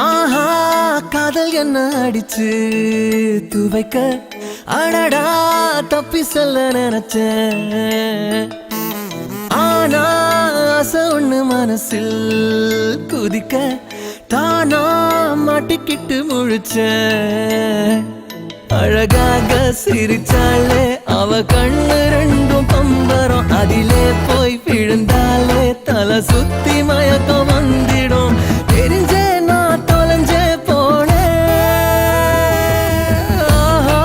ஆஹா காதல் என்ன அடிச்சு துவைக்க அடடா தப்பி சொல்ல நினைச்சேன். ஆனா ஆசை ஒண்ணு மனசில் குதிக்க தானா மாட்டிக்கிட்டு முழிச்சேன். அழகாக சிரிச்சாலே அவ கண்ணு ரெண்டும் பம்பரம், அதிலே போய் விழுந்தாலே தலை சுத்தி மயக்கம் வந்திடும். தெரிஞ்சே நான் தொலைஞ்சே போனேன். ஆஹா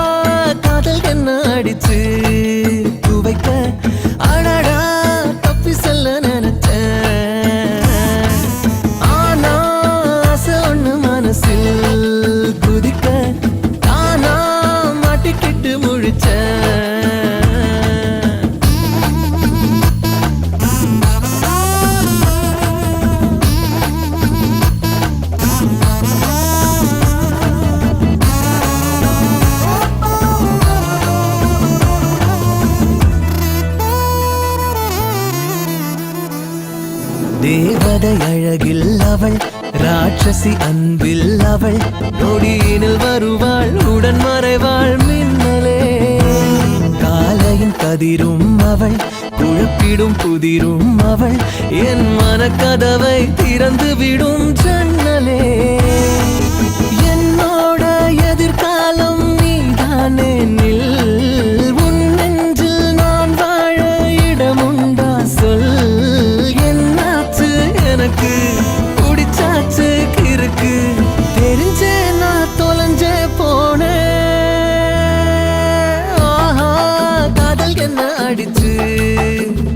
காதல் என்ன அடிச்சு துவைக்க அடடா தப்பி சொல்ல நினைச்சேன். ஆனா ஆசை ஒண்ணு மனசில் குதிக்க தானா மாட்டிக்கிட்டு முழிச்சேன். தேவதை அழகில் அவள், ராட்சசி அன்பில் அவள், நொடியினில் வருவாள் உடன் மறைவாள் மின்னலே. காலையின் கதிரும் அவள், குழப்பிடும் புதிரும் அவள், என் மனக்கதவை திறந்து விடும் ஜன்னலே. என்னோட எதிர்காலம் நீதானே நில், உன் நெஞ்சில் நான் வாழ இடமுண்டா சொல். எனக்கு குடிச்சாச்சு கிறுக்கு, தெரிஞ்சே நான் தொலைஞ்சே போனேன். ஆஹா காதல் என்ன அடிச்சு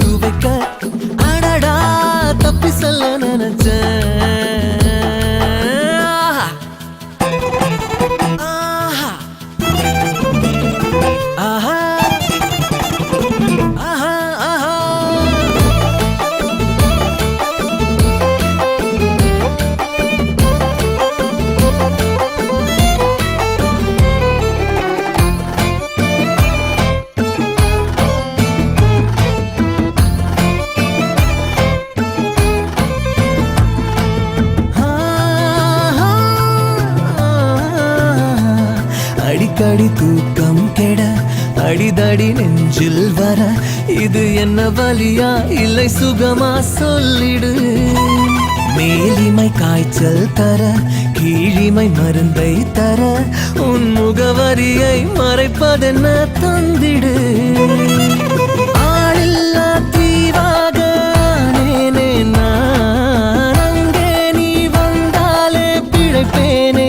துவைக்க அடடா தப்பி சொல்ல நினைச்சேன். ஆஹா ஆஹா ஆஹா ஆஹா அடிக்கடி தூக்கம் கெட அடிதடி நெஞ்சில் வர, இது என்ன வலியா இல்லை சுகமா சொல்லிடு. மேலிமை காய்ச்சல் தர கீழிமை மருந்தை தர, உன் முகவரியை மறைப்பதென்ன தந்திடு. ஆளில்லா தீவாக நேனே நான், அங்கே நீ வந்தாலே பிழைப்பேனே.